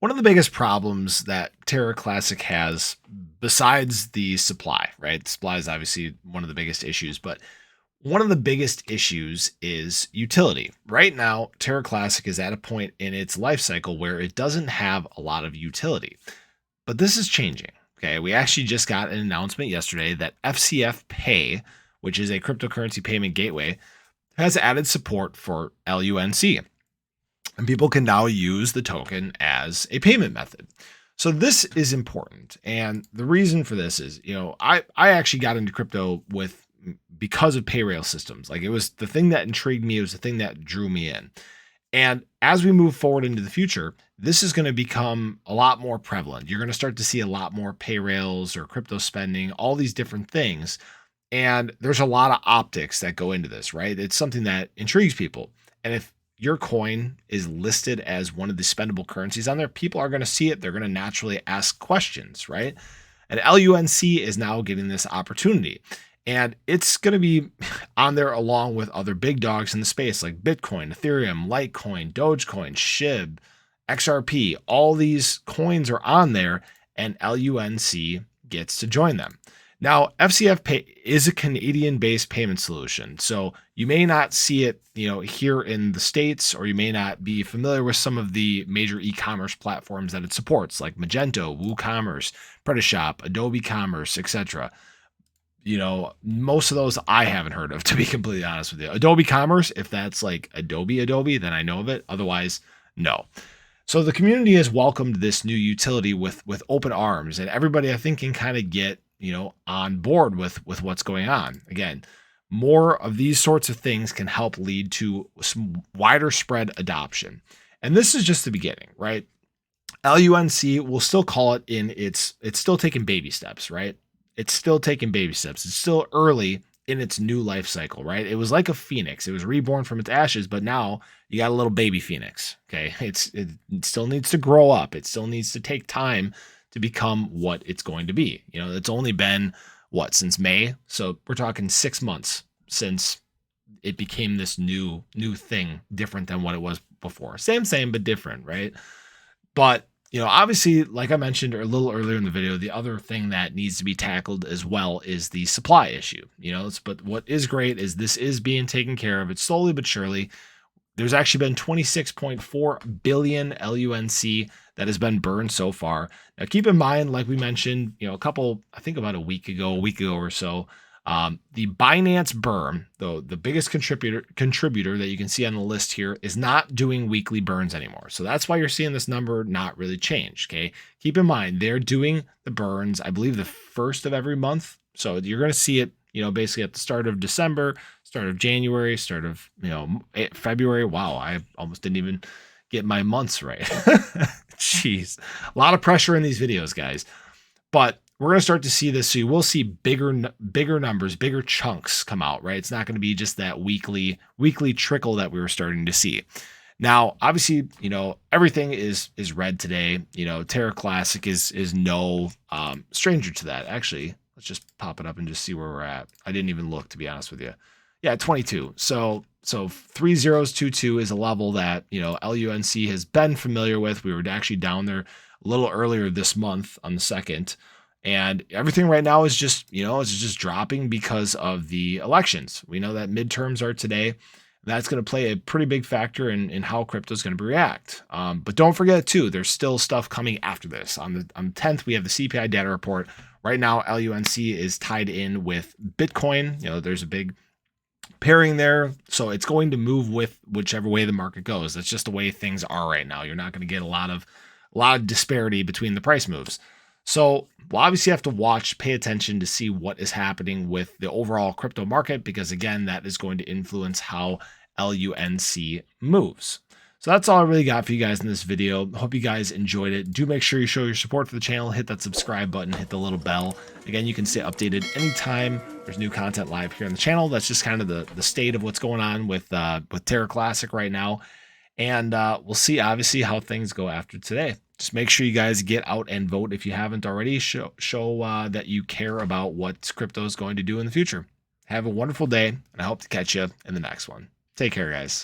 One of the biggest problems that Terra Classic has, besides the supply, right? Supply is obviously one of the biggest issues, but one of the biggest issues is utility. Right now, Terra Classic is at a point in its life cycle where it doesn't have a lot of utility. But this is changing. Okay. We actually just got an announcement yesterday that FCF Pay, which is a cryptocurrency payment gateway, has added support for LUNC. And people can now use the token as a payment method. So this is important. And the reason for this is, I actually got into crypto because of pay rail systems. Like, it was the thing that intrigued me. It was the thing that drew me in. And as we move forward into the future, this is going to become a lot more prevalent. You're going to start to see a lot more pay rails or crypto spending, all these different things. And there's a lot of optics that go into this, right? It's something that intrigues people. And if your coin is listed as one of the spendable currencies on there, people are going to see it. They're going to naturally ask questions, right? And LUNC is now getting this opportunity. And it's going to be on there along with other big dogs in the space like Bitcoin, Ethereum, Litecoin, Dogecoin, SHIB, XRP. All these coins are on there, and LUNC gets to join them. Now, FCF Pay is a Canadian-based payment solution, so you may not see it, here in the States, or you may not be familiar with some of the major e-commerce platforms that it supports, like Magento, WooCommerce, Pretashop, Adobe Commerce, etc. Most of those I haven't heard of, to be completely honest with you. Adobe Commerce, if that's like Adobe, then I know of it. Otherwise, no. So the community has welcomed this new utility with open arms, and everybody, I think, can kind of get on board with what's going on. Again, more of these sorts of things can help lead to some wider spread adoption. And this is just the beginning, right? LUNC will still call it it's still taking baby steps, right? It's still taking baby steps. It's still early in its new life cycle, right? It was like a phoenix. It was reborn from its ashes, but now you got a little baby phoenix. Okay. It still needs to grow up. It still needs to take time to become what it's going to be. It's only been since May. So we're talking 6 months since it became this new thing, different than what it was before. Same, but different, right? But obviously, like I mentioned a little earlier in the video, the other thing that needs to be tackled as well is the supply issue. But what is great is this is being taken care of. It's slowly but surely. There's actually been 26.4 billion LUNC that has been burned so far. Now, keep in mind, like we mentioned, I think about a week ago or so, the Binance burn, though the biggest contributor that you can see on the list here, is not doing weekly burns anymore. So that's why you're seeing this number not really change. Okay. Keep in mind, they're doing the burns, I believe, the first of every month. So you're going to see it, basically at the start of December, start of January, start of, February. Wow. I almost didn't even get my months right. Jeez. A lot of pressure in these videos, guys. But we're going to start to see this. So you will see bigger numbers, bigger chunks come out, right? It's not going to be just that weekly trickle that we were starting to see. Now, obviously, everything is red today. Terra Classic is no stranger to that. Actually, let's just pop it up and just see where we're at. I didn't even look, to be honest with you. Yeah, 22. So 3022 is a level that, LUNC has been familiar with. We were actually down there a little earlier this month on the 2nd. And everything right now is just, it's just dropping because of the elections. We know that midterms are today. That's going to play a pretty big factor in how crypto is going to react. But don't forget, too, there's still stuff coming after this. On the 10th, we have the CPI data report. Right now, LUNC is tied in with Bitcoin. There's a big pairing there. So it's going to move with whichever way the market goes. That's just the way things are right now. You're not going to get a lot of disparity between the price moves. So we'll obviously have to pay attention to see what is happening with the overall crypto market, because again, that is going to influence how LUNC moves. So that's all I really got for you guys in this video. Hope you guys enjoyed it. Do make sure you show your support for the channel, hit that subscribe button, hit the little bell. Again, you can stay updated anytime there's new content live here on the channel. That's just kind of the state of what's going on with Terra Classic right now. And we'll see, obviously, how things go after today. Just make sure you guys get out and vote if you haven't already. Show that you care about what crypto is going to do in the future. Have a wonderful day, and I hope to catch you in the next one. Take care, guys.